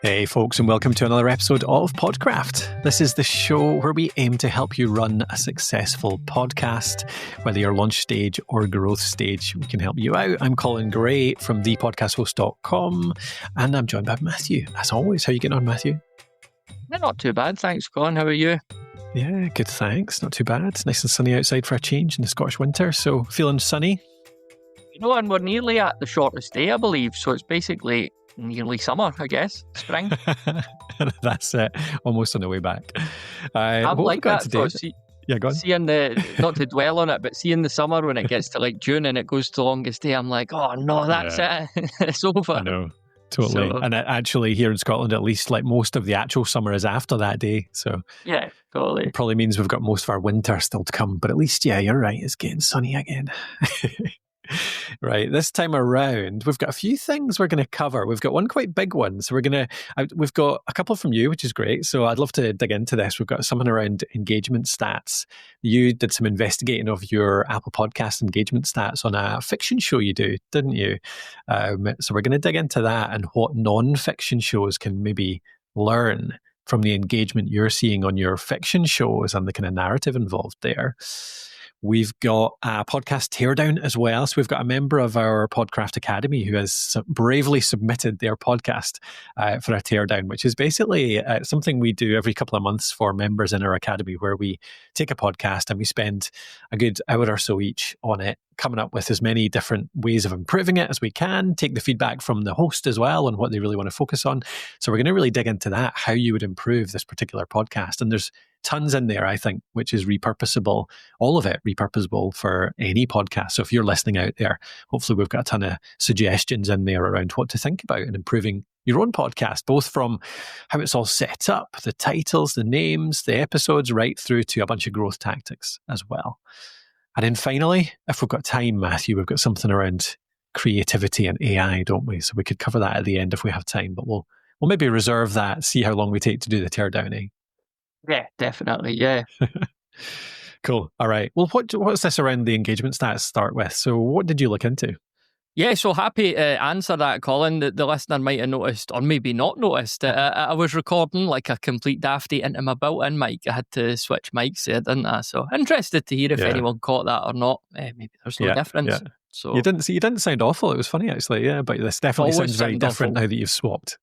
Hey folks, and welcome to another episode of Podcraft. This is the show where we aim to help you run a successful podcast. Whether you're launch stage or growth stage, we can help you out. I'm Colin Gray from thepodcasthost.com, and I'm joined by Matthew. As always, how are you getting on, Matthew? Not too bad, thanks, Colin. How are you? Yeah, good, thanks. Not too bad. It's nice and sunny outside for a change in the Scottish winter, so feeling sunny. And we're nearly at the shortest day, I believe, so it's basically nearly summer, I guess. Spring. That's it. Almost on the way back. I'm like that. Go on. Seeing not to dwell on it, but seeing the summer when it gets to like June and it goes to longest day, I'm like, oh no, that's it. It's over. I know. Totally. So, and actually here in Scotland, at least, like most of the actual summer is after that day. So yeah, totally. It probably means we've got most of our winter still to come. But at least, yeah, you're right. It's getting sunny again. Right. This time around, we've got a few things we're going to cover. We've got one quite big one. So we've got a couple from you, which is great. So I'd love to dig into this. We've got something around engagement stats. You did some investigating of your Apple Podcast engagement stats on a fiction show you do, didn't you? So we're going to dig into that and what non-fiction shows can maybe learn from the engagement you're seeing on your fiction shows and the kind of narrative involved there. We've got a podcast teardown as well. So we've got a member of our Podcraft Academy who has bravely submitted their podcast for a teardown, which is basically something we do every couple of months for members in our academy, where we take a podcast and we spend a good hour or so each on it, coming up with as many different ways of improving it as we can, take the feedback from the host as well on what they really want to focus on. So we're going to really dig into that, how you would improve this particular podcast. And there's tons in there, I think, which is repurposable, all of it repurposable for any podcast. So if you're listening out there, hopefully we've got a ton of suggestions in there around what to think about and improving your own podcast, both from how it's all set up, the titles, the names, the episodes, right through to a bunch of growth tactics as well. And then finally, if we've got time, Matthew, we've got something around creativity and AI, don't we? So we could cover that at the end if we have time, but we'll maybe reserve that, see how long we take to do the teardown, eh? Yeah, definitely. Yeah. Cool. All right. Well, what's this around the engagement stats start with? So what did you look into? Yeah, so happy to answer that, Colin. The listener might have noticed, or maybe not noticed, I was recording like a complete dafty into my built-in mic. I had to switch mics there, didn't I? So interested to hear if anyone caught that or not. Maybe there's no difference. Yeah. So you didn't sound awful. It was funny actually, yeah. But this definitely sounds very different now that you've swapped.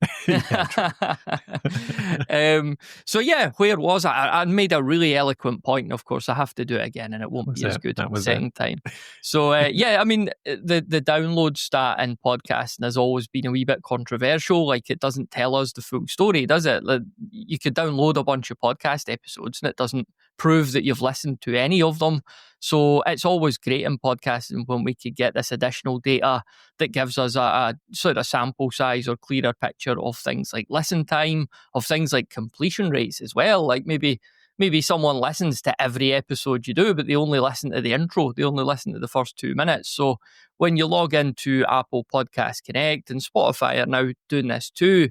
So yeah, where was I? I made a really eloquent point, and of course I have to do it again, and it won't be as good the second time. So yeah, I mean the download stat in podcasting has always been a wee bit controversial. Like it doesn't tell us the full story, does it? Like, you could download a bunch of podcast episodes, and it doesn't prove that you've listened to any of them. So it's always great in podcasting when we could get this additional data that gives us a sort of sample size or clearer picture of things like listen time, of things like completion rates as well. Like maybe someone listens to every episode you do, but they only listen to the intro. They only listen to the first 2 minutes. So when you log into Apple Podcast Connect, and Spotify are now doing this too,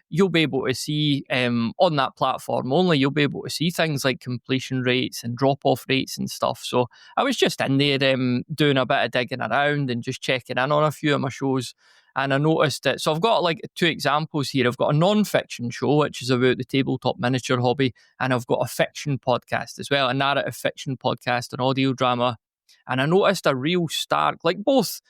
you'll be able to see on that platform only, you'll be able to see things like completion rates and drop-off rates and stuff. So I was just in there doing a bit of digging around and just checking in on a few of my shows. And I noticed it. So I've got like 2 examples here. I've got a non-fiction show, which is about the tabletop miniature hobby. And I've got a fiction podcast as well, a narrative fiction podcast, an audio drama. And I noticed a real stark, like both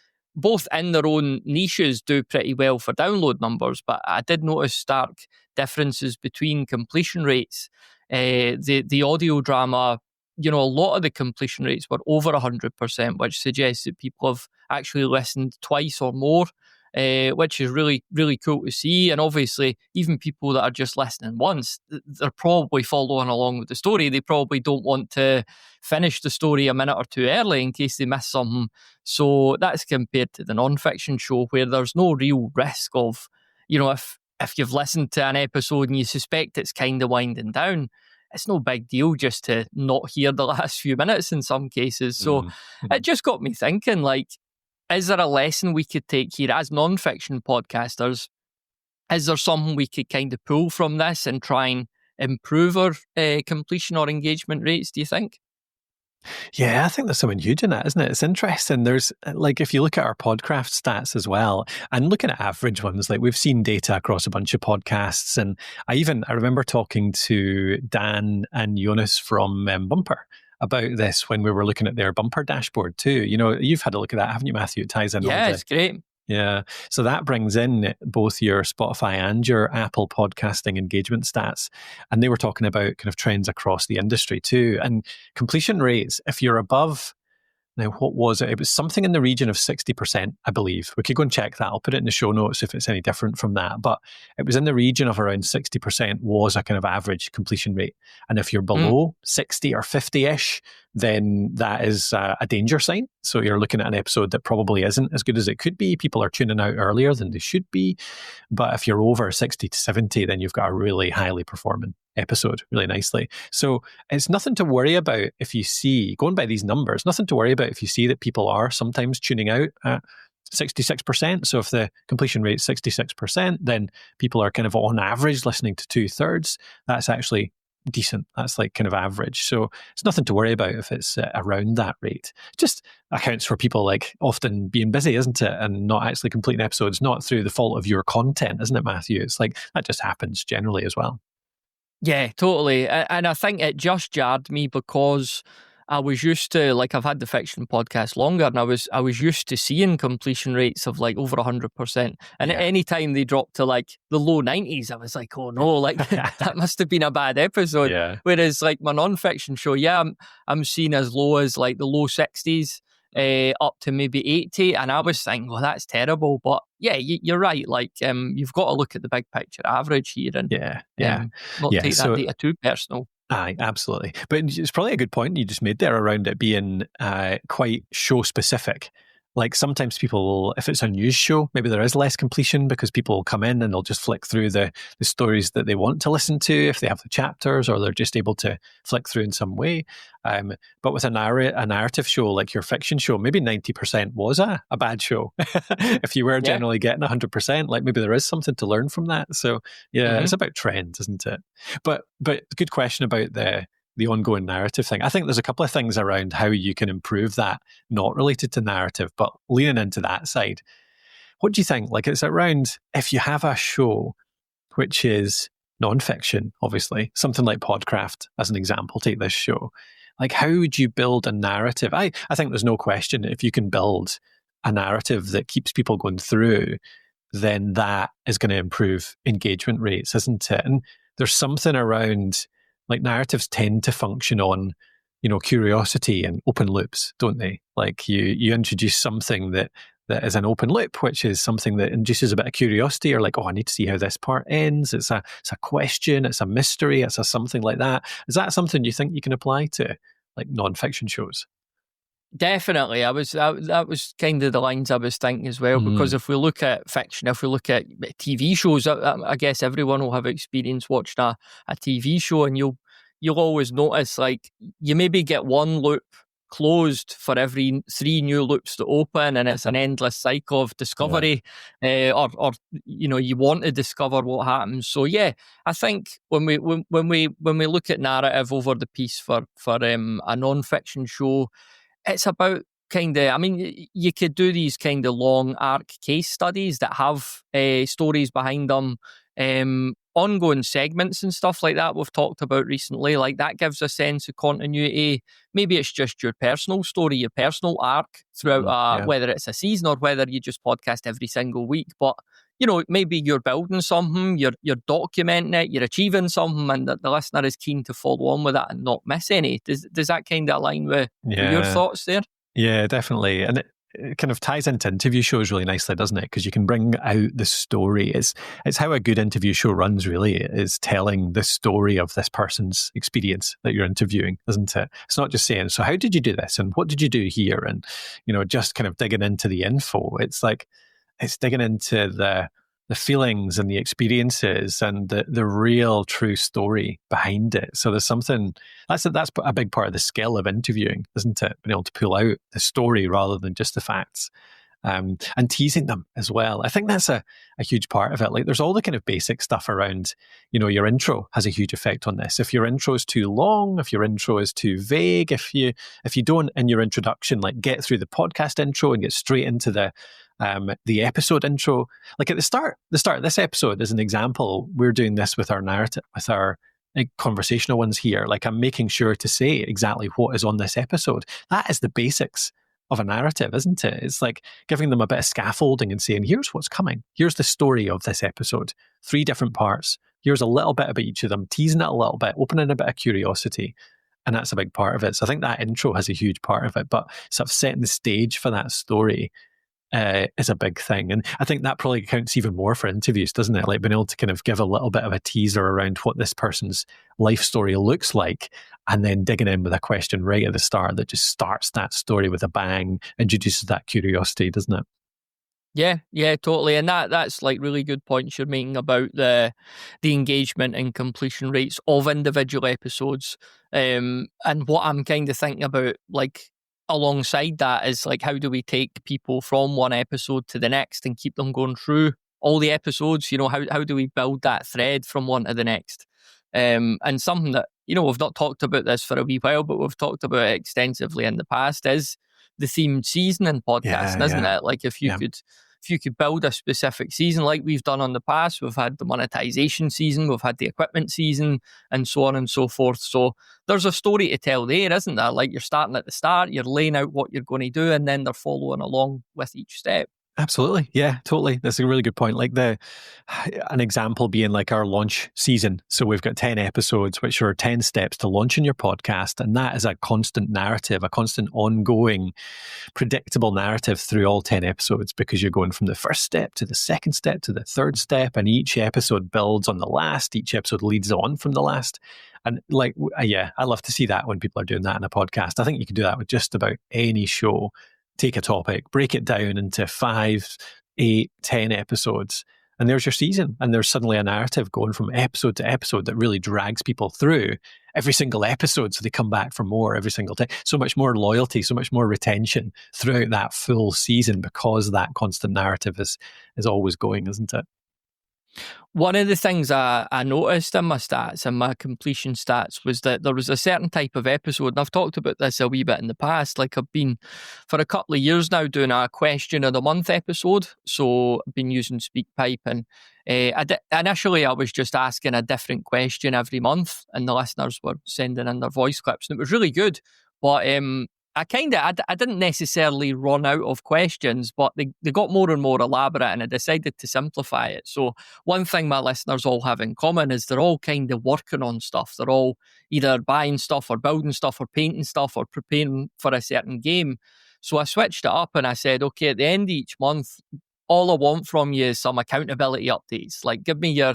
in their own niches do pretty well for download numbers, but I did notice stark differences between completion rates. The audio drama, a lot of the completion rates were over 100%, which suggests that people have actually listened twice or more, which is really, really cool to see. And obviously, even people that are just listening once, they're probably following along with the story. They probably don't want to finish the story a minute or two early in case they miss something. So that's compared to the non-fiction show, where there's no real risk of, if you've listened to an episode and you suspect it's kind of winding down, it's no big deal just to not hear the last few minutes in some cases. So it just got me thinking, like, is there a lesson we could take here as non-fiction podcasters? Is there something we could kind of pull from this and try and improve our completion or engagement rates, do you think? Yeah, I think there's something huge in that, isn't it? It's interesting. There's like, if you look at our Podcraft stats as well, and looking at average ones, like we've seen data across a bunch of podcasts. And I remember talking to Dan and Jonas from Bumper about this when we were looking at their Bumper dashboard too. You've had a look at that, haven't you, Matthew? It ties in Yeah, it's great. Yeah. So that brings in both your Spotify and your Apple podcasting engagement stats. And they were talking about kind of trends across the industry too. And completion rates, if you're above, now what was it? It was something in the region of 60%, I believe. We could go and check that. I'll put it in the show notes if it's any different from that. But it was in the region of around 60% was a kind of average completion rate. And if you're below 60 or 50-ish, then that is a danger sign. So you're looking at an episode that probably isn't as good as it could be. People are tuning out earlier than they should be. But if you're over 60 to 70, then you've got a really highly performing episode, really nicely. So it's nothing to worry about if you see, going by these numbers, nothing to worry about if you see that people are sometimes tuning out at 66%. So if the completion rate is 66%, then people are kind of on average listening to 2/3. That's actually decent. That's like kind of average. So it's nothing to worry about if it's around that rate. It just accounts for people like often being busy, isn't it? And not actually completing episodes, not through the fault of your content, isn't it, Matthew? It's like that just happens generally as well. Yeah, totally. And I think it just jarred me because I was used to, like, I've had the fiction podcast longer, and I was used to seeing completion rates of like over 100%. And at any time they dropped to like the low 90s, I was like, oh no, like that must have been a bad episode. Yeah. Whereas like my non-fiction show, I'm seeing as low as like the low 60s. Up to maybe 80, and I was thinking, well, that's terrible. But yeah, you're right. Like, you've got to look at the big picture average here, and not take that data too personal. Aye, absolutely. But it's probably a good point you just made there around it being quite show specific. Like sometimes people, if it's a news show, maybe there is less completion because people will come in and they'll just flick through the stories that they want to listen to if they have the chapters, or they're just able to flick through in some way. But with a narrative show like your fiction show, maybe 90% was a bad show. If you were generally getting 100%, like maybe there is something to learn from that. So it's about trends, isn't it? But good question about the ongoing narrative thing. I think there's a couple of things around how you can improve that, not related to narrative, but leaning into that side. What do you think? Like, it's around if you have a show which is non-fiction, obviously, something like Podcraft, as an example, take this show. Like, how would you build a narrative? I think there's no question if you can build a narrative that keeps people going through, then that is going to improve engagement rates, isn't it? And there's something around, like, narratives tend to function on, curiosity and open loops, don't they? Like you introduce something that is an open loop, which is something that induces a bit of curiosity, or like, oh, I need to see how this part ends. It's a question, it's a mystery, it's a something like that. Is that something you think you can apply to like non-fiction shows? Definitely. That was kind of the lines I was thinking as well, because if we look at fiction, if we look at TV shows, I guess everyone will have experience watching a TV show, and you'll always notice, like, you maybe get one loop closed for every 3 new loops to open, and it's an endless cycle of discovery, or you want to discover what happens. So yeah, I think when we look at narrative over the piece for a non-fiction show, it's about you could do these kind of long arc case studies that have stories behind them, ongoing segments and stuff like that we've talked about recently. Like, that gives a sense of continuity. Maybe it's just your personal story, your personal arc throughout, whether it's a season or whether you just podcast every single week. But maybe you're building something, you're documenting it, you're achieving something, and the listener is keen to follow on with that and not miss any. Does that kind of align with your thoughts there? Yeah, definitely. And it kind of ties into interview shows really nicely, doesn't it? Because you can bring out the story. It's how a good interview show runs, really, is telling the story of this person's experience that you're interviewing, isn't it? It's not just saying, so how did you do this? And what did you do here? And, just kind of digging into the info. It's like, it's digging into the feelings and the experiences and the real true story behind it. So there's something, that's a big part of the skill of interviewing, isn't it? Being able to pull out the story rather than just the facts. and teasing them as well. I think that's a huge part of it. Like there's all the kind of basic stuff around, your intro has a huge effect on this. If your intro is too long, if your intro is too vague, if you don't in your introduction like get through the podcast intro and get straight into the episode intro, like at the start of this episode as an example, we're doing this with our narrative, with our conversational ones here. Like I'm making sure to say exactly what is on this episode. That is the basics of a narrative, isn't it? It's like giving them a bit of scaffolding and saying, here's what's coming. Here's the story of this episode. 3 different parts. Here's a little bit about each of them, teasing it a little bit, opening a bit of curiosity. And that's a big part of it. So I think that intro has a huge part of it, but sort of setting the stage for that story is a big thing. And I think that probably counts even more for interviews, doesn't it? Like being able to kind of give a little bit of a teaser around what this person's life story looks like, and then digging in with a question right at the start that just starts that story with a bang, introduces that curiosity, doesn't it? Yeah, totally. And that's like really good points you're making about the engagement and completion rates of individual episodes. And what I'm kind of thinking about, like, alongside that is like, how do we take people from one episode to the next and keep them going through all the episodes? How do we build that thread from one to the next? And something that, we've not talked about this for a wee while, but we've talked about it extensively in the past is the themed season in podcasting, isn't it? Like if you could build a specific season like we've done on the past, we've had the monetization season, we've had the equipment season, and so on and so forth. So there's a story to tell there, isn't there? Like you're starting at the start, you're laying out what you're going to do, and then they're following along with each step. Absolutely. Yeah, totally. That's a really good point. Like an example being like our launch season. So we've got 10 episodes, which are 10 steps to launching your podcast. And that is a constant narrative, a constant ongoing, predictable narrative through all 10 episodes, because you're going from the first step to the second step to the third step. And each episode builds on the last. Each episode leads on from the last. And like, yeah, I love to see that when people are doing that in a podcast. I think you can do that with just about any show. Take a topic, break it down into 5, 8, 10 episodes, and there's your season. And there's suddenly a narrative going from episode to episode that really drags people through every single episode, so they come back for more every single time. So much more loyalty, so much more retention throughout that full season, because that constant narrative is always going, isn't it? One of the things I noticed in my stats and my completion stats was that there was a certain type of episode, and I've talked about this a wee bit in the past. Like I've been for a couple of years now doing a question of the month episode. So I've been using SpeakPipe, and initially I was just asking a different question every month, and the listeners were sending in their voice clips, and it was really good. But I didn't necessarily run out of questions, but they got more and more elaborate, and I decided to simplify it. So one thing my listeners all have in common is they're all kind of working on stuff. They're all either buying stuff or building stuff or painting stuff or preparing for a certain game. So I switched it up and I said, okay, at the end of each month, all I want from you is some accountability updates. Like give me your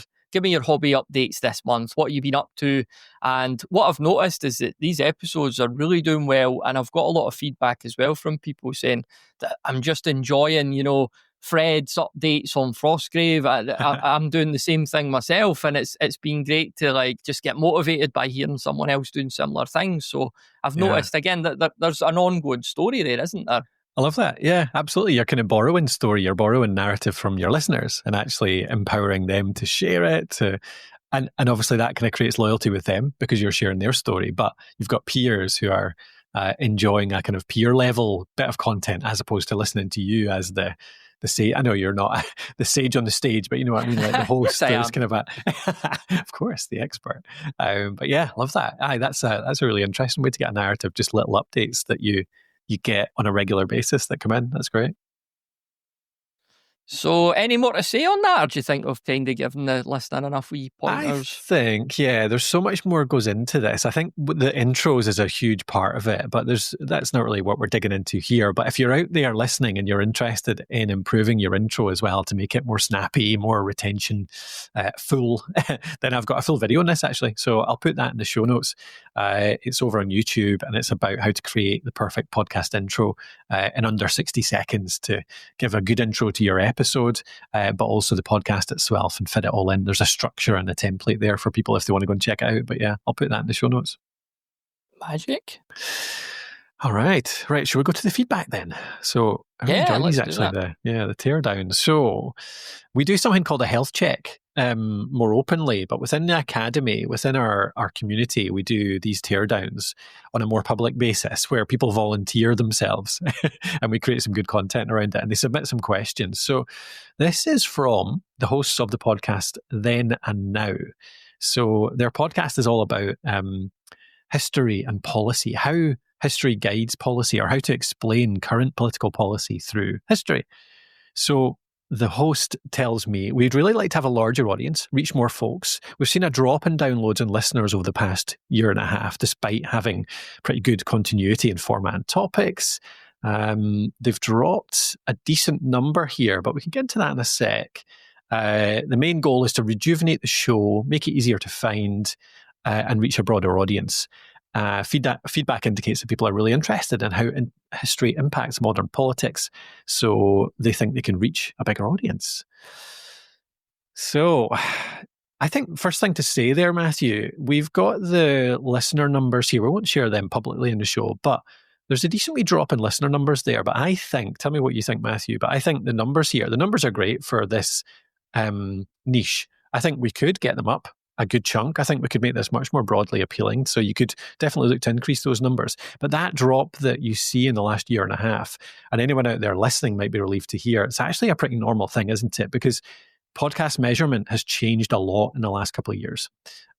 hobby updates this month. What have you been up to? And what I've noticed is that these episodes are really doing well. And I've got a lot of feedback as well from people saying that I'm just enjoying, Fred's updates on Frostgrave. I'm doing the same thing myself. And it's been great to like just get motivated by hearing someone else doing similar things. So I've noticed again that there's an ongoing story there, isn't there? I love that. Yeah, absolutely. You're kind of borrowing story, you're borrowing narrative from your listeners and actually empowering them to share it. And obviously that kind of creates loyalty with them because you're sharing their story. But you've got peers who are enjoying a kind of peer level bit of content as opposed to listening to you as the sage. I know you're not the sage on the stage, but you know what I mean? Like the host is kind of of course, the expert. But yeah, love that. That's a really interesting way to get a narrative, just little updates that you get on a regular basis that come in. That's great. So any more to say on that, or do you think we've kind of given the listener enough wee pointers? I think, yeah, there's so much more goes into this. I think the intros is a huge part of it, but that's not really what we're digging into here. But if you're out there listening and you're interested in improving your intro as well to make it more snappy, more retention full, then I've got a full video on this actually. So I'll put that in the show notes. It's over on YouTube and it's about how to create the perfect podcast intro in under 60 seconds to give a good intro to your episode, but also the podcast itself and fit it all in. There's a structure and a template there for people if they want to go and check it out. But yeah, I'll put that in the show notes. Magic. All right. Right. Shall we go to the feedback then? So I really enjoy these actually. The teardown. So we do something called a health check more openly, but within the academy, within our community, we do these teardowns on a more public basis where people volunteer themselves and we create some good content around it and they submit some questions. So this is from the hosts of the podcast Then and Now. So their podcast is all about history and policy, how history guides policy, or how to explain current political policy through history. So the host tells me, we'd really like to have a larger audience, reach more folks. We've seen a drop in downloads and listeners over the past year and a half, despite having pretty good continuity in format and topics. They've dropped a decent number here, but we can get into that in a sec. The main goal is to rejuvenate the show, make it easier to find, and reach a broader audience. Feedback indicates that people are really interested in how history impacts modern politics, so they think they can reach a bigger audience. So I think first thing to say there, Matthew, we've got the listener numbers here. We won't share them publicly in the show, but there's a decent wee drop in listener numbers there. But I think, tell me what you think, Matthew, but I think the numbers are great for this niche. I think we could get them up a good chunk. I think we could make this much more broadly appealing. So you could definitely look to increase those numbers. But that drop that you see in the last year and a half, and anyone out there listening might be relieved to hear, it's actually a pretty normal thing, isn't it? Because podcast measurement has changed a lot in the last couple of years.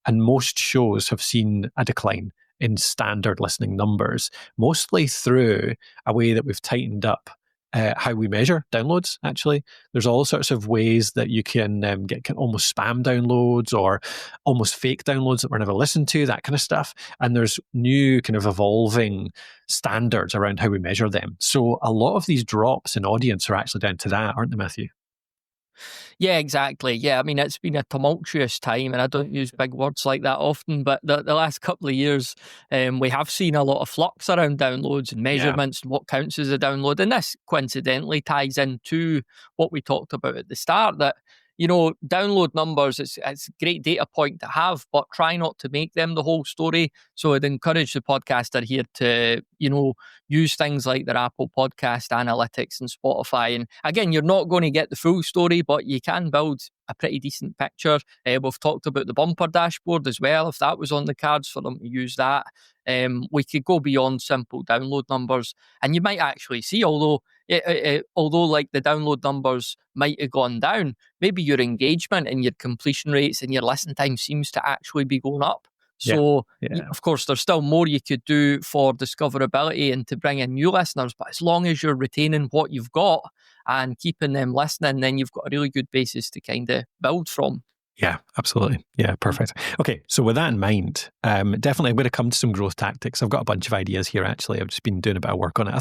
And most shows have seen a decline in standard listening numbers, mostly through a way that we've tightened up how we measure downloads, actually. There's all sorts of ways that you can get almost spam downloads or almost fake downloads that were never listened to, that kind of stuff. And there's new kind of evolving standards around how we measure them. So a lot of these drops in audience are actually down to that, aren't they, Matthew? Yeah, exactly. Yeah, I mean, it's been a tumultuous time, and I don't use big words like that often, but the last couple of years, we have seen a lot of flux around downloads and measurements and what counts as a download. And this coincidentally ties into what we talked about at the start, that, you know, download numbers, it's a great data point to have, but try not to make them the whole story. So I'd encourage the podcaster here to, you know, use things like their Apple Podcast Analytics and Spotify. And again, you're not going to get the full story, but you can build a pretty decent picture. We've talked about the bumper dashboard as well, if that was on the cards for them to use that. We could go beyond simple download numbers, and you might actually see, although like the download numbers might have gone down, maybe your engagement and your completion rates and your listen time seems to actually be going up. So, of course, there's still more you could do for discoverability and to bring in new listeners, but as long as you're retaining what you've got and keeping them listening, then you've got a really good basis to kind of build from. Yeah, absolutely. Yeah, perfect. Okay, so with that in mind, definitely I'm going to come to some growth tactics. I've got a bunch of ideas here, actually. I've just been doing a bit of work on it. I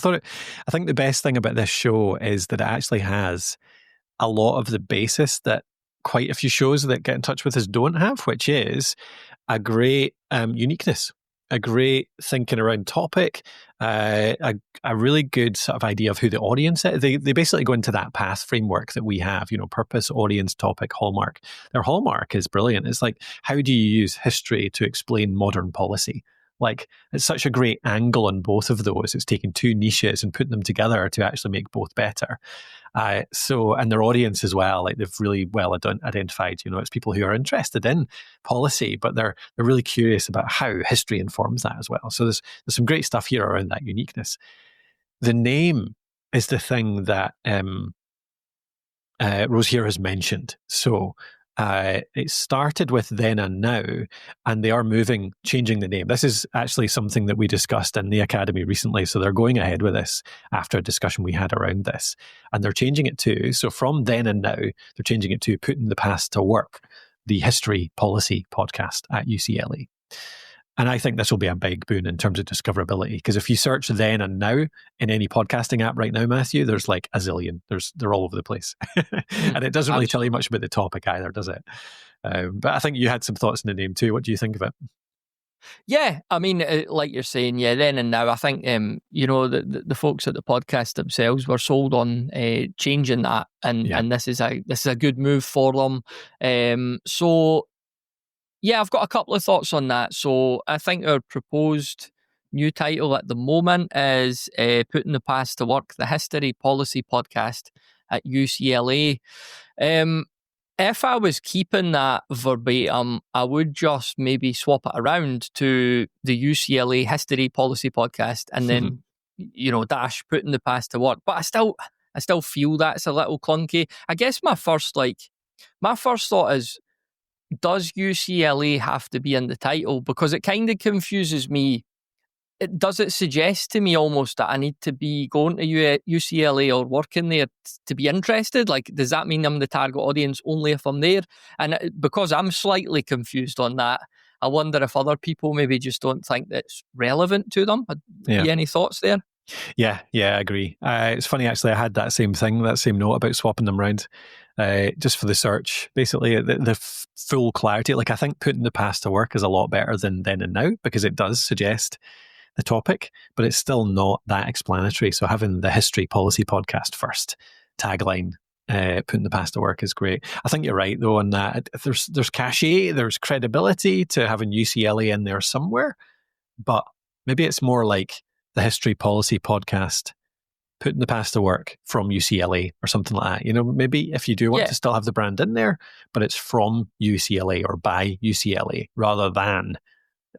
think the best thing about this show is that it actually has a lot of the basis that quite a few shows that get in touch with us don't have, which is a great uniqueness, a great thinking around topic, a really good sort of idea of who the audience is. They basically go into that path framework that we have, you know, purpose, audience, topic, hallmark. Their hallmark is brilliant. It's like, how do you use history to explain modern policy? Like, it's such a great angle on both of those. It's taking two niches and putting them together to actually make both better. And their audience as well, like they've really well identified, you know, it's people who are interested in policy, but they're really curious about how history informs that as well. So there's some great stuff here around that uniqueness. The name is the thing that Rose here has mentioned. So it started with Then and Now, and they are changing the name. This is actually something that we discussed in the Academy recently, so they're going ahead with this after a discussion we had around this. And they're changing it to, so from Then and Now, they're changing it to Putting the Past to Work, the history policy podcast at UCLA. And I think this will be a big boon in terms of discoverability, because if you search Then and Now in any podcasting app right now, Matthew, there's like a zillion. They're all over the place. And it doesn't really tell you much about the topic either, does it? But I think you had some thoughts in the name too. What do you think of it? Yeah, I mean, like you're saying, yeah, Then and Now, I think, you know, the folks at the podcast themselves were sold on changing that. And this is a good move for them. So, yeah, I've got a couple of thoughts on that. So I think our proposed new title at the moment is Putting the Past to Work, the History Policy Podcast at UCLA. If I was keeping that verbatim, I would just maybe swap it around to the UCLA History Policy Podcast and then, dash Putting the Past to Work. But I still feel that's a little clunky. I guess my first thought is, does UCLA have to be in the title? Because it kind of confuses me. Does it suggest to me almost that I need to be going to UCLA or working there to be interested? Like, does that mean I'm the target audience only if I'm there? And because I'm slightly confused on that, I wonder if other people maybe just don't think that's relevant to them. Any thoughts there? Yeah, I agree. It's funny, actually, I had that same note about swapping them around just for the search. Basically, the full clarity. Like, I think Putting the Past to Work is a lot better than Then and Now, because it does suggest the topic, but it's still not that explanatory. So having the History Policy Podcast first tagline, Putting the Past to Work, is great. I think you're right, though, on that. There's cachet, there's credibility to having UCLA in there somewhere, but maybe it's more like the History Policy Podcast, Putting the Past to Work from UCLA or something like that. Maybe if you do want to still have the brand in there, but it's from UCLA or by UCLA rather than,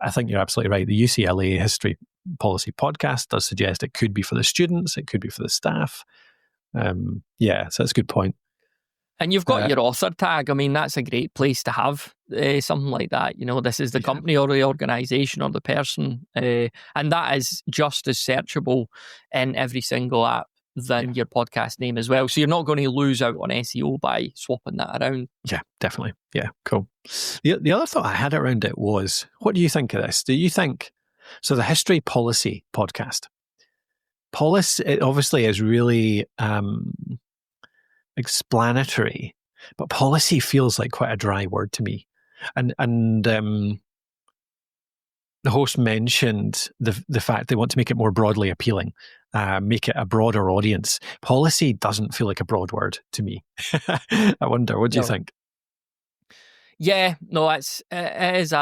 I think you're absolutely right, the UCLA History Policy Podcast does suggest it could be for the students, it could be for the staff. So that's a good point. And you've got your author tag. I mean, that's a great place to have something like that. This is the company or the organisation or the person. And that is just as searchable in every single app than your podcast name as well. So you're not going to lose out on SEO by swapping that around. Yeah, definitely. Yeah, cool. The other thought I had around it was, what do you think of this? Do you think, so the History Policy Podcast, policy, it obviously is really explanatory, but policy feels like quite a dry word to me. And the host mentioned the fact they want to make it more broadly appealing, make it a broader audience. Policy doesn't feel like a broad word to me. I wonder, what do you think? Yeah, no, it is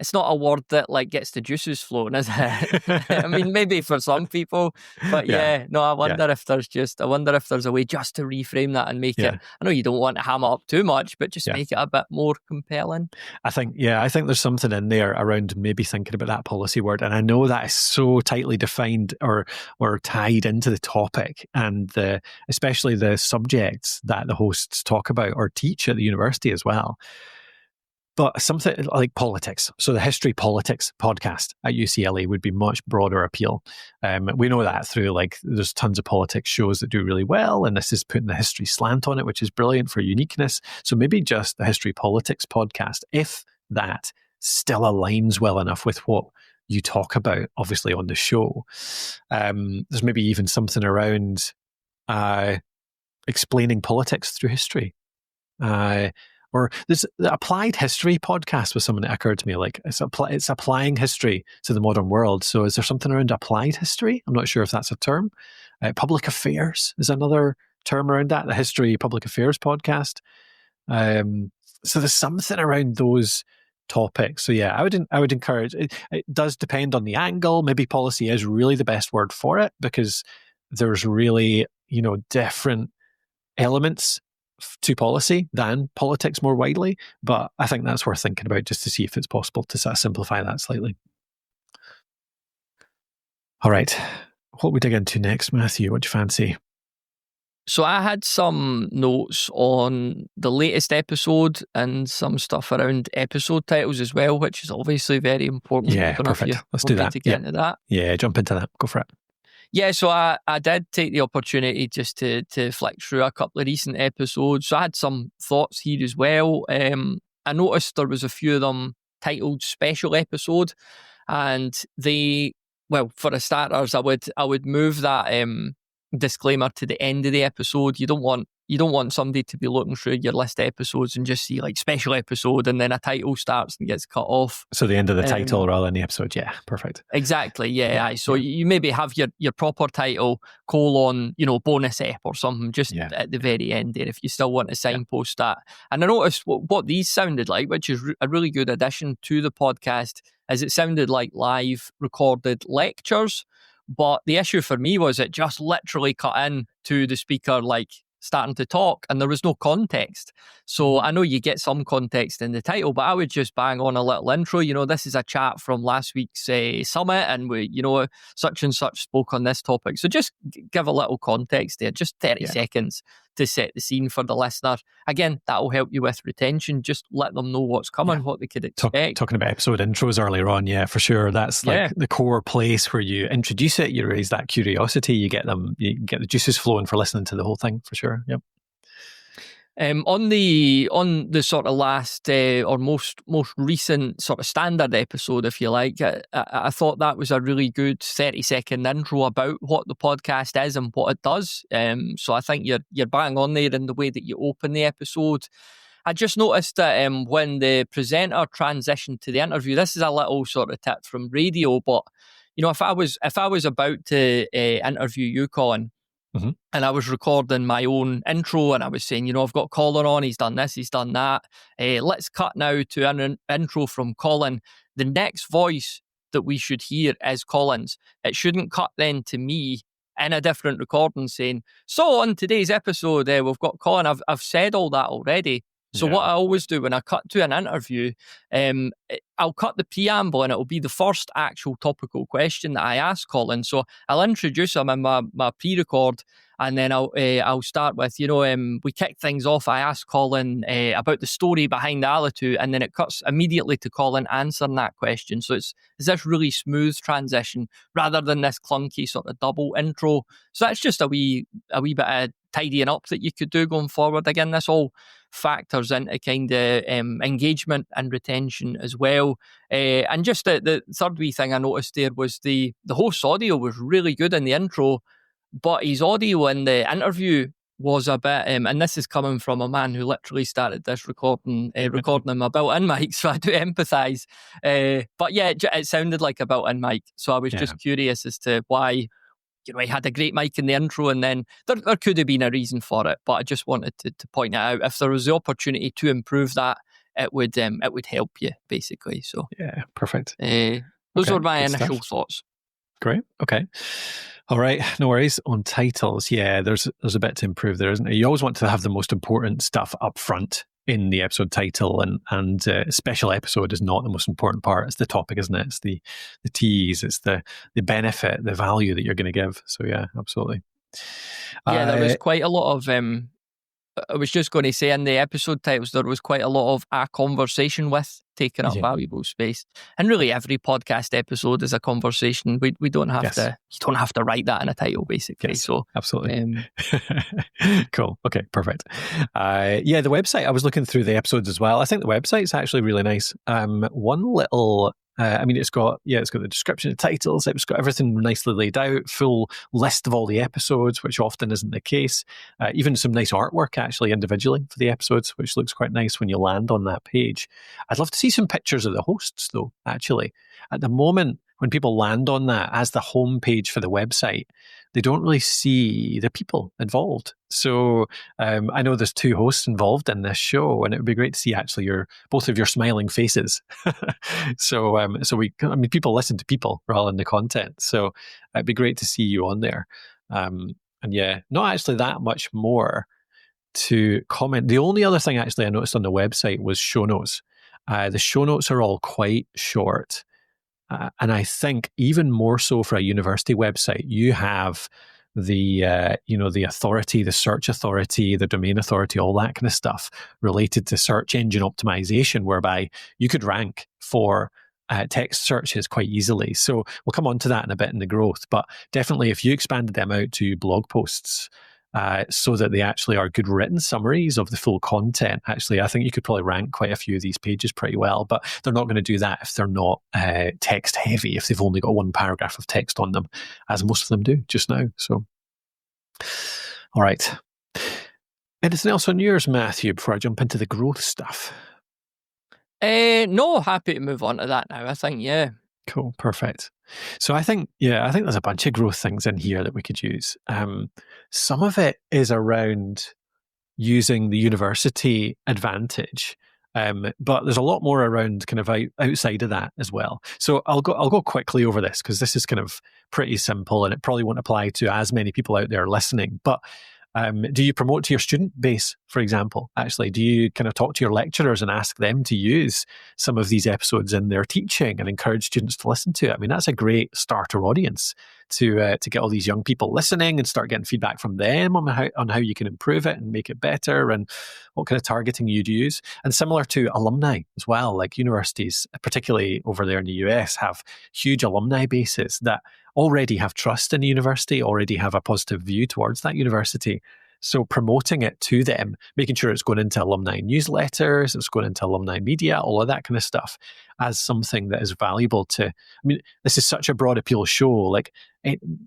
it's not a word that like gets the juices flowing, is it? I mean, maybe for some people, but I wonder if there's a way just to reframe that and make it, I know you don't want to ham it up too much, but just make it a bit more compelling. I think there's something in there around maybe thinking about that policy word. And I know that is so tightly defined or tied into the topic and especially the subjects that the hosts talk about or teach at the university as well. But something like politics, so the History Politics Podcast at UCLA would be much broader appeal. We know that through, there's tons of politics shows that do really well, and this is putting the history slant on it, which is brilliant for uniqueness. So maybe just the History Politics Podcast, if that still aligns well enough with what you talk about, obviously, on the show. There's maybe even something around explaining politics through history. Or there's the Applied History Podcast was something that occurred to me. Like it's applying history to the modern world. So is there something around applied history? I'm not sure if that's a term. Public affairs is another term around that. The History Public Affairs Podcast. So there's something around those topics. So I would encourage. It does depend on the angle. Maybe policy is really the best word for it because there's really different elements to policy than politics more widely, but I think that's worth thinking about just to see if it's possible to sort of simplify that slightly. All right, what we dig into next, Matthew? What do you fancy? So I had some notes on the latest episode and some stuff around episode titles as well, which is obviously very important. Yeah, perfect. Let's do that. To get into that. Yeah, jump into that. Go for it. Yeah, so I did take the opportunity just to flick through a couple of recent episodes. So I had some thoughts here as well. I noticed there was a few of them titled special episode, and for the starters, I would move that disclaimer to the end of the episode. You don't want somebody to be looking through your list of episodes and just see like special episode and then a title starts and gets cut off. So the end of the title rather than the episode. Yeah, perfect. Exactly. Yeah. So you maybe have your proper title, bonus ep or something just at the very end there if you still want to signpost that. And I noticed what these sounded like, which is a really good addition to the podcast, is it sounded like live recorded lectures. But the issue for me was it just literally cut in to the speaker like starting to talk and there was no context. So I know you get some context in the title, but I would just bang on a little intro. This is a chat from last week's summit and we, such and such spoke on this topic. So just give a little context there, just 30 seconds to set the scene for the listener. Again, that will help you with retention. Just let them know what's coming, what they could expect. Talking about episode intros earlier on, for sure. That's like the core place where you introduce it, you raise that curiosity, you get the juices flowing for listening to the whole thing, for sure. Yep. On the sort of last or most recent sort of standard episode, if you like, I thought that was a really good 30-second intro about what the podcast is and what it does. So I think you're bang on there in the way that you open the episode. I just noticed that when the presenter transitioned to the interview, this is a little sort of tip from radio, but if I was about to interview you, Colin. Mm-hmm. And I was recording my own intro and I was saying, I've got Colin on, he's done this, he's done that. Let's cut now to an intro from Colin. The next voice that we should hear is Colin's. It shouldn't cut then to me in a different recording saying, so on today's episode, we've got Colin. I've said all that already. So what I always do when I cut to an interview, I'll cut the preamble and it'll be the first actual topical question that I ask Colin. So I'll introduce him in my pre-record and then I'll start with, we kick things off. I ask Colin about the story behind Alitu and then it cuts immediately to Colin answering that question. So it's this really smooth transition rather than this clunky sort of double intro. So that's just a wee bit of tidying up that you could do going forward. Again, this all factors into kind of engagement and retention as well. And just the third wee thing I noticed there was the host's audio was really good in the intro, but his audio in the interview was a bit, and this is coming from a man who literally started this recording in my built-in mic, so I do empathise. But yeah, it sounded like a built-in mic, so I was just curious as to why. He had a great mic in the intro and then there could have been a reason for it, but I just wanted to point it out. If there was the opportunity to improve that, it would help you, basically. So yeah, perfect. Those were my initial thoughts. Great. Okay. All right. No worries. On titles, there's a bit to improve there, isn't there? You always want to have the most important stuff up front in the episode title, and special episode is not the most important part. It's the topic, isn't it? It's the tease, it's the benefit, the value that you're going to give. So yeah, absolutely. Yeah, there was quite a lot of I was just going to say in the episode titles there was quite a lot of a conversation with taking up valuable space, and really every podcast episode is a conversation. We don't have to. You don't have to write that in a title, basically. Yes, so absolutely. Cool. Okay. Perfect. The website. I was looking through the episodes as well. I think the website's actually really nice. One little. It's got the description, the titles, it's got everything nicely laid out, full list of all the episodes, which often isn't the case. Even some nice artwork actually individually for the episodes, which looks quite nice when you land on that page. I'd love to see some pictures of the hosts though, actually. At the moment, when people land on that as the home page for the website, they don't really see the people involved. So I know there's 2 hosts involved in this show, and it would be great to see actually both of your smiling faces. So people listen to people rather than the content. So it'd be great to see you on there. Not actually that much more to comment. The only other thing actually I noticed on the website was show notes. The show notes are all quite short. And I think even more so for a university website, you have the authority, the search authority, the domain authority, all that kind of stuff related to search engine optimization, whereby you could rank for text searches quite easily. So we'll come on to that in a bit in the growth, but definitely if you expanded them out to blog posts, so that they actually are good written summaries of the full content. Actually, I think you could probably rank quite a few of these pages pretty well, but they're not going to do that if they're not text heavy, if they've only got 1 paragraph of text on them, as most of them do just now. So All right. Anything else on yours, Matthew, before I jump into the growth stuff? No, happy to move on to that now, I think, yeah. Cool, perfect. So I think there's a bunch of growth things in here that we could use. Some of it is around using the university advantage, but there's a lot more around kind of outside of that as well. So I'll go quickly over this because this is kind of pretty simple and it probably won't apply to as many people out there listening. But do you promote to your student base, for example? Actually, do you kind of talk to your lecturers and ask them to use some of these episodes in their teaching and encourage students to listen to it? I mean, that's a great starter audience to get all these young people listening and start getting feedback from them on how you can improve it and make it better and what kind of targeting you'd use. And similar to alumni as well, like universities, particularly over there in the US, have huge alumni bases that already have trust in the university, already have a positive view towards that university. So promoting it to them, making sure it's going into alumni newsletters, it's going into alumni media, all of that kind of stuff as something that is valuable to, I mean, this is such a broad appeal show, like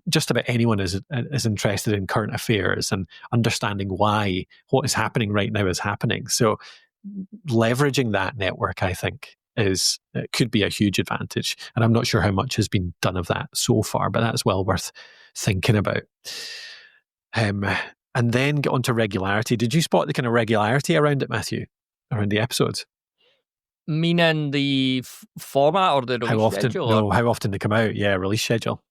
just about anyone is interested in current affairs and understanding why what is happening right now is happening. So leveraging that network, I think, it could be a huge advantage. And I'm not sure how much has been done of that so far, but that's well worth thinking about. And then get on to regularity. Did you spot the kind of regularity around it, Matthew, around the episodes? Meaning the format or the release schedule? No, how often they come out. Yeah, release schedule.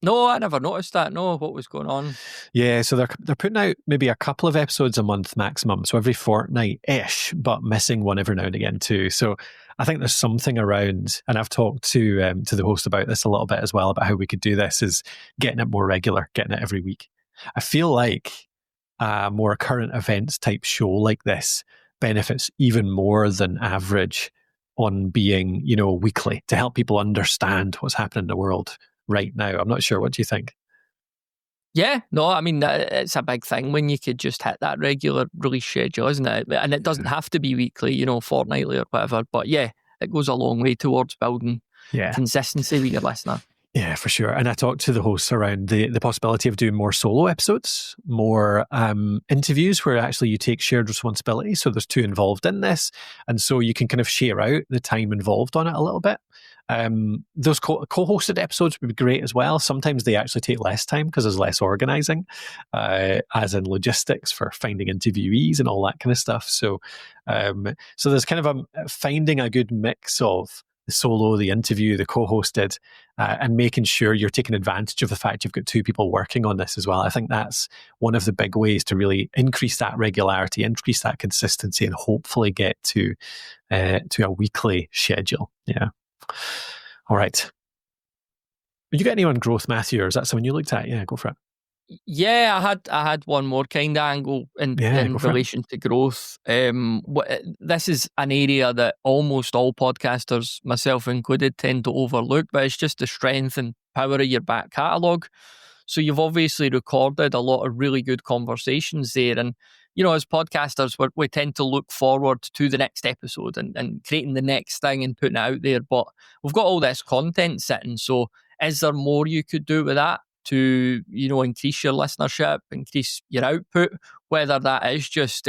No, I never noticed that. No, what was going on? Yeah, so they're putting out maybe a couple of episodes a month maximum, so every fortnight-ish, but missing one every now and again too. So I think there's something around, and I've talked to the host about this a little bit as well, about how we could do this, is getting it more regular, getting it every week. I feel like a more current events type show like this benefits even more than average on being, weekly, to help people understand what's happening in the world right now. I'm not sure. What do you think? Yeah, no, I mean, it's a big thing when you could just hit that regular release schedule, isn't it? And it doesn't have to be weekly, fortnightly or whatever. But yeah, it goes a long way towards building consistency with your listener. Yeah, for sure. And I talked to the hosts around the possibility of doing more solo episodes, more interviews where actually you take shared responsibility. So there's two involved in this. And so you can kind of share out the time involved on it a little bit. Those co-hosted episodes would be great as well. Sometimes they actually take less time because there's less organizing, as in logistics for finding interviewees and all that kind of stuff. So there's kind of finding a good mix of the solo, the interview, the co-hosted, and making sure you're taking advantage of the fact you've got two people working on this as well. I think that's one of the big ways to really increase that regularity, increase that consistency, and hopefully get to a weekly schedule. Yeah. All right. Did you get any on growth, Matthew, or is that something you looked at? Yeah, go for it. Yeah, I had one more kind of angle in relation to growth. This is an area that almost all podcasters, myself included, tend to overlook, but it's just the strength and power of your back catalogue. So you've obviously recorded a lot of really good conversations there. And, as podcasters, we tend to look forward to the next episode and creating the next thing and putting it out there. But we've got all this content sitting. So is there more you could do with that to, increase your listenership, increase your output, whether that is just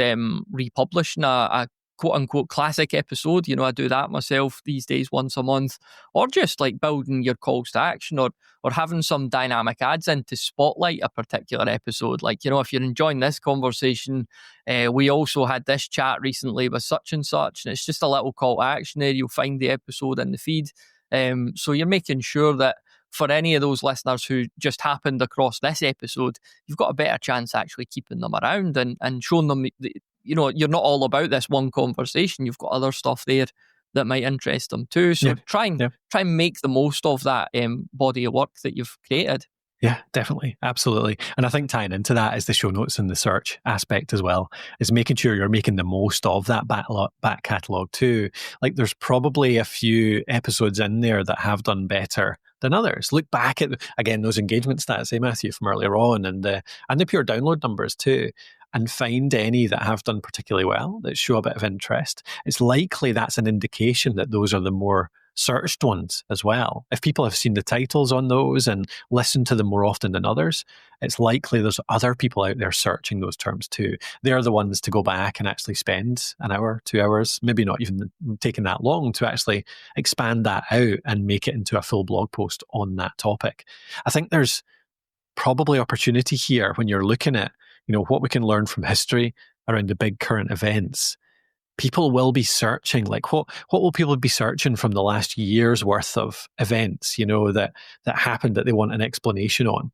republishing a quote-unquote classic episode, I do that myself these days once a month, or just like building your calls to action or having some dynamic ads in to spotlight a particular episode. Like, if you're enjoying this conversation, we also had this chat recently with such and such, and it's just a little call to action there. You'll find the episode in the feed. So you're making sure that for any of those listeners who just happened across this episode, you've got a better chance actually keeping them around and showing them that, you're not all about this one conversation. You've got other stuff there that might interest them too. So try and make the most of that body of work that you've created. Yeah, definitely. Absolutely. And I think tying into that is the show notes and the search aspect as well, is making sure you're making the most of that back catalogue too. Like there's probably a few episodes in there that have done better than others. Look back at, again, those engagement stats, Matthew, from earlier on, and the pure download numbers too, and find any that have done particularly well, that show a bit of interest. It's likely that's an indication that those are the more searched ones as well. If people have seen the titles on those and listened to them more often than others, it's likely there's other people out there searching those terms too. They're the ones to go back and actually spend an hour, 2 hours, maybe not even taking that long to actually expand that out and make it into a full blog post on that topic. I think there's probably opportunity here when you're looking at, what we can learn from history around the big current events. People will be searching, like what will people be searching from the last year's worth of events, that happened that they want an explanation on.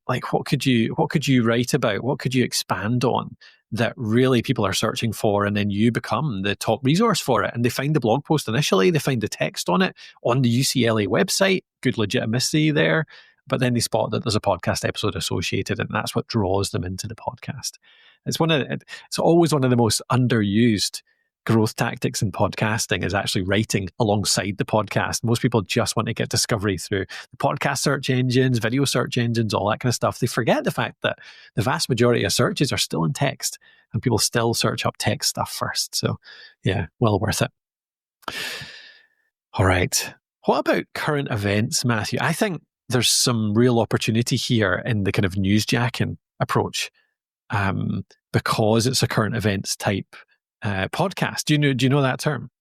Like what could you write about? What could you expand on that really people are searching for, and then you become the top resource for it? And they find the blog post initially, they find the text on it on the UCLA website, good legitimacy there. But then they spot that there's a podcast episode associated, and that's what draws them into the podcast. It's always one of the most underused growth tactics in podcasting is actually writing alongside the podcast. Most people just want to get discovery through the podcast search engines, video search engines, all that kind of stuff. They forget the fact that the vast majority of searches are still in text, and people still search up text stuff first. So yeah, well worth it. All right. What about current events, Matthew? I think there's some real opportunity here in the kind of newsjacking approach, because it's a current events type podcast. Do you know that term?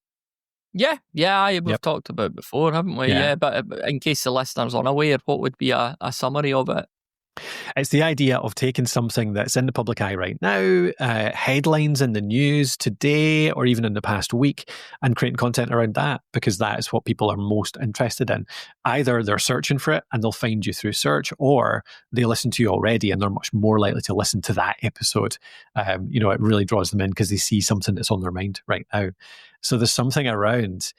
Yeah, we've talked about it before, haven't we? Yeah, but in case the listeners aren't aware, what would be a summary of it? It's the idea of taking something that's in the public eye right now, headlines in the news today or even in the past week, and creating content around that, because that is what people are most interested in. Either they're searching for it and they'll find you through search, or they listen to you already and they're much more likely to listen to that episode. It really draws them in because they see something that's on their mind right now. So there's something around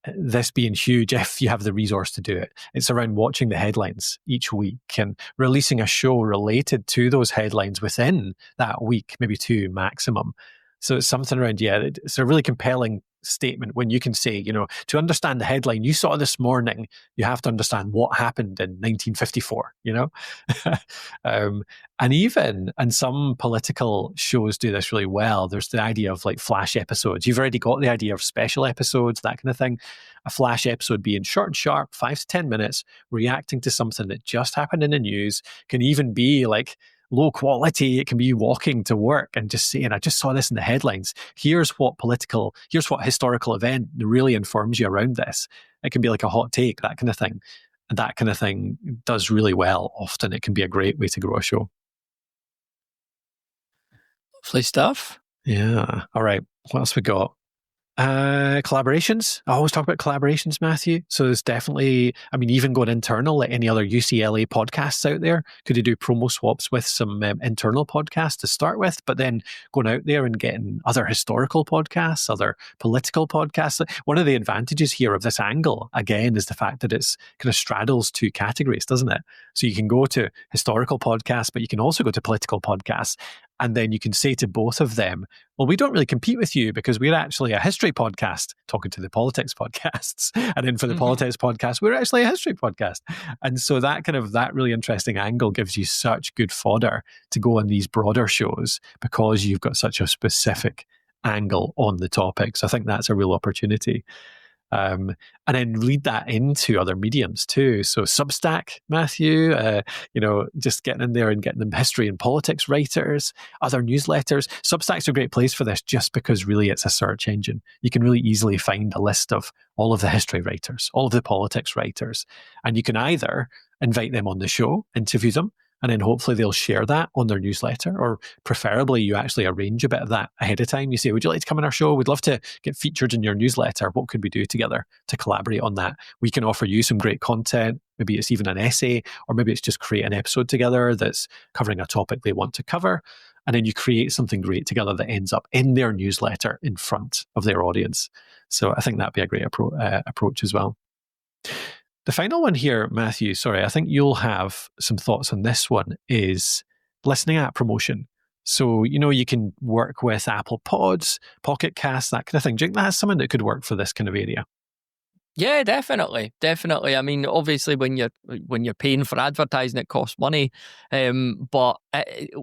this being huge if you have the resource to do it. It's around watching the headlines each week and releasing a show related to those headlines within that week, maybe 2 maximum. So it's something around, it's a really compelling statement when you can say, to understand the headline you saw this morning, you have to understand what happened in 1954, and some political shows do this really well. There's the idea of like flash episodes. You've already got the idea of special episodes, that kind of thing. A flash episode being short and sharp, 5 to 10 minutes, reacting to something that just happened in the news, can even be like low quality. It can be you walking to work and just saying, I just saw this in the headlines. Here's what historical event really informs you around this. It can be like a hot take, that kind of thing. And that kind of thing does really well. Often it can be a great way to grow a show. Lovely stuff. Yeah. All right. What else we got? Collaborations. I always talk about collaborations, Matthew. So there's definitely, even going internal, like any other UCLA podcasts out there, could you do promo swaps with some internal podcasts to start with, but then going out there and getting other historical podcasts, other political podcasts. One of the advantages here of this angle, again, is the fact that it's kind of straddles 2 categories, doesn't it? So you can go to historical podcasts, but you can also go to political podcasts. And then you can say to both of them, well, we don't really compete with you because we're actually a history podcast talking to the politics podcasts. And then for the politics podcast, we're actually a history podcast. And so that really interesting angle gives you such good fodder to go on these broader shows because you've got such a specific angle on the topic. So I think that's a real opportunity. And then lead that into other mediums too. So Substack, Matthew, just getting in there and getting them history and politics writers, other newsletters. Substack's a great place for this just because really it's a search engine. You can really easily find a list of all of the history writers, all of the politics writers, and you can either invite them on the show, interview them, and then hopefully they'll share that on their newsletter, or preferably you actually arrange a bit of that ahead of time. You say, would you like to come on our show? We'd love to get featured in your newsletter. What could we do together to collaborate on that? We can offer you some great content. Maybe it's even an essay, or maybe it's just create an episode together that's covering a topic they want to cover. And then you create something great together that ends up in their newsletter in front of their audience. So I think that'd be a great approach as well. The final one here, Matthew, I think you'll have some thoughts on this one, is listening app promotion. So, you can work with Apple Pods, Pocket Casts, that kind of thing. Do you think that's something that could work for this kind of area? Yeah, definitely. I mean, obviously, when you're paying for advertising, it costs money. But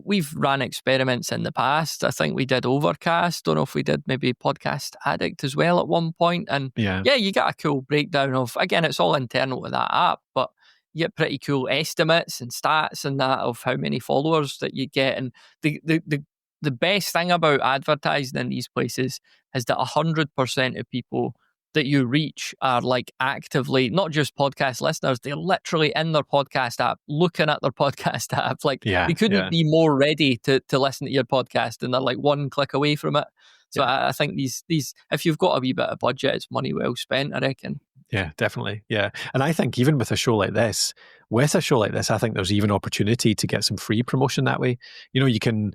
we've ran experiments in the past. I think we did Overcast. Don't know if we did maybe Podcast Addict as well at one point. And yeah, you get a cool breakdown of, again, it's all internal to that app, but you get pretty cool estimates and stats and that of how many followers that you get. And the best thing about advertising in these places is that 100% of people that you reach are like actively, not just podcast listeners, they're literally in their podcast app, looking at their podcast app. Like they couldn't be more ready to listen to your podcast, and they're like one click away from it. So I think these, if you've got a wee bit of budget, it's money well spent, I reckon. Yeah, definitely. Yeah. And I think even with a show like this, I think there's even opportunity to get some free promotion that way. You know, you can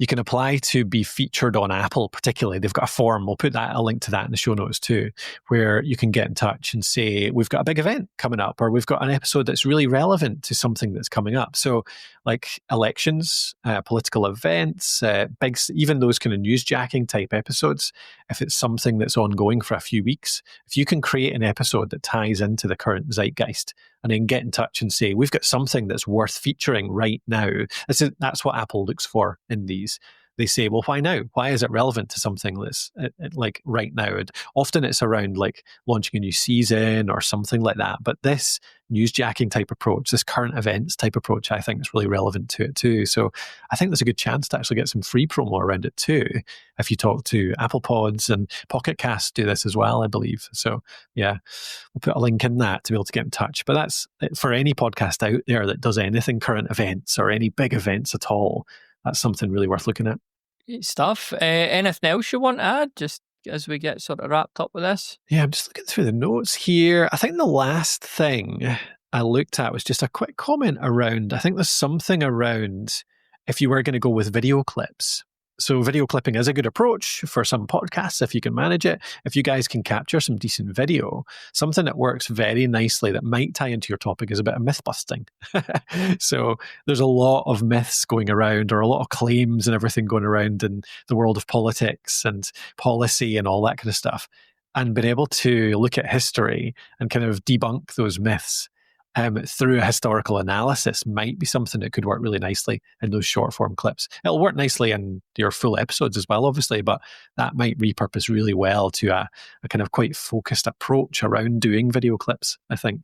apply to be featured on Apple, particularly. They've got a form. We'll put a link to that in the show notes too, where you can get in touch and say, we've got a big event coming up, or we've got an episode that's really relevant to something that's coming up. So like elections, political events, even those kind of newsjacking type episodes, if it's something that's ongoing for a few weeks, if you can create an episode that ties into the current zeitgeist and then get in touch and say, we've got something that's worth featuring right now. That's what Apple looks for in these. They say, well, why now? Why is it relevant to something that's like right now? And often it's around like launching a new season or something like that. But this newsjacking type approach, this current events type approach, I think is really relevant to it too. So I think there's a good chance to actually get some free promo around it too. If you talk to Apple Pods, and Pocket Cast do this as well, I believe. So yeah, we'll put a link in that to be able to get in touch. But that's for any podcast out there that does anything current events or any big events at all. That's something really worth looking at. Great stuff. Anything else you want to add, just as we get sort of wrapped up with this? Yeah, I'm just looking through the notes here. I think the last thing I looked at was just a quick comment around, I think there's something around if you were going to go with video clips. So video clipping is a good approach for some podcasts if you can manage it. If you guys can capture some decent video, something that works very nicely that might tie into your topic is a bit of myth busting. So there's a lot of myths going around, or a lot of claims and everything going around in the world of politics and policy and all that kind of stuff. And being able to look at history and kind of debunk those myths through a historical analysis might be something that could work really nicely in those short form clips. It'll work nicely in your full episodes as well, obviously, but that might repurpose really well to a kind of quite focused approach around doing video clips, I think.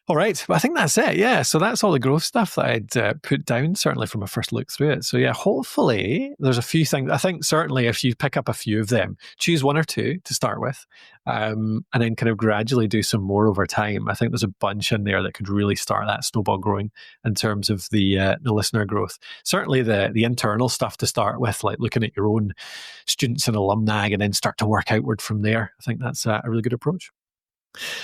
All right, but I think that's it. Yeah, so that's all the growth stuff that I'd put down, certainly from a first look through it. So yeah, hopefully there's a few things. I think certainly if you pick up a few of them, choose one or two to start with, and then kind of gradually do some more over time. I think there's a bunch in there that could really start that snowball growing in terms of the listener growth. Certainly the internal stuff to start with, like looking at your own students and alumni, and then start to work outward from there. I think that's a really good approach.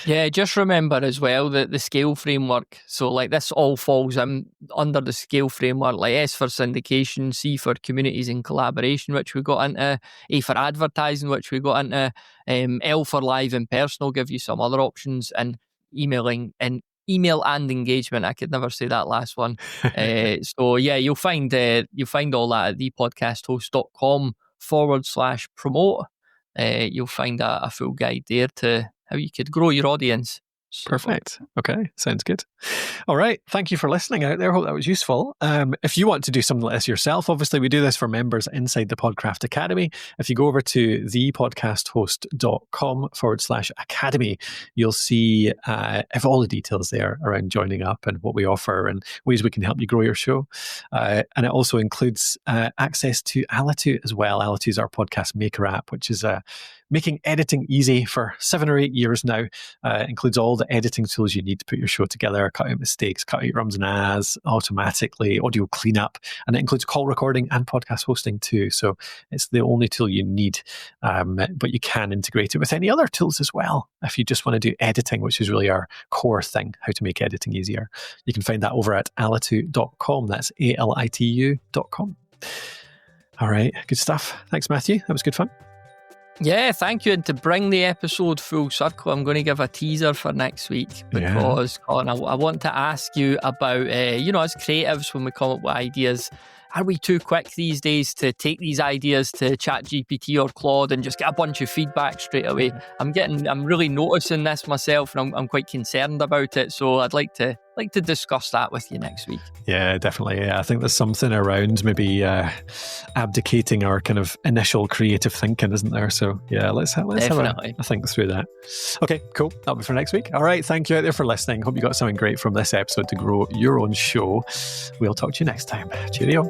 Yeah, just remember as well that the scale framework, so like this all falls under the scale framework, like S for syndication, C for communities and collaboration, which we got into, A for advertising, which we got into, L for live and personal, give you some other options, and email and engagement. I could never say that last one. So yeah, you'll find all that at thepodcasthost.com/promote. You'll find a full guide there to how you could grow your audience. So. Perfect. Okay, sounds good. All right, thank you for listening out there. Hope that was useful. If you want to do something like this yourself, obviously we do this for members inside the Podcraft Academy. If you go over to thepodcasthost.com/academy, you'll see all the details there around joining up and what we offer and ways we can help you grow your show. And it also includes access to Alitu as well. Alitu is our podcast maker app, which is making editing easy for 7 or 8 years now. Includes all the editing tools you need to put your show together, cut out mistakes, cut out your ums and ahs automatically, audio cleanup, and it includes call recording and podcast hosting too. So it's the only tool you need, but you can integrate it with any other tools as well. If you just want to do editing, which is really our core thing, how to make editing easier, you can find that over at alitu.com. That's ALITU.com. All right, good stuff. Thanks, Matthew. That was good fun. Yeah, thank you. And to bring the episode full circle, I'm going to give a teaser for next week because, Colin, I want to ask you about, as creatives, when we come up with ideas, are we too quick these days to take these ideas to ChatGPT or Claude and just get a bunch of feedback straight away? I'm really noticing this myself, and I'm quite concerned about it. So I'd like to discuss that with you next week. Yeah, definitely. Yeah, I think there's something around maybe abdicating our kind of initial creative thinking, isn't there? So yeah, let's have a think through that. Okay, cool. That'll be for next week. All right, thank you out there for listening. Hope you got something great from this episode to grow your own show. We'll talk to you next time. Cheerio.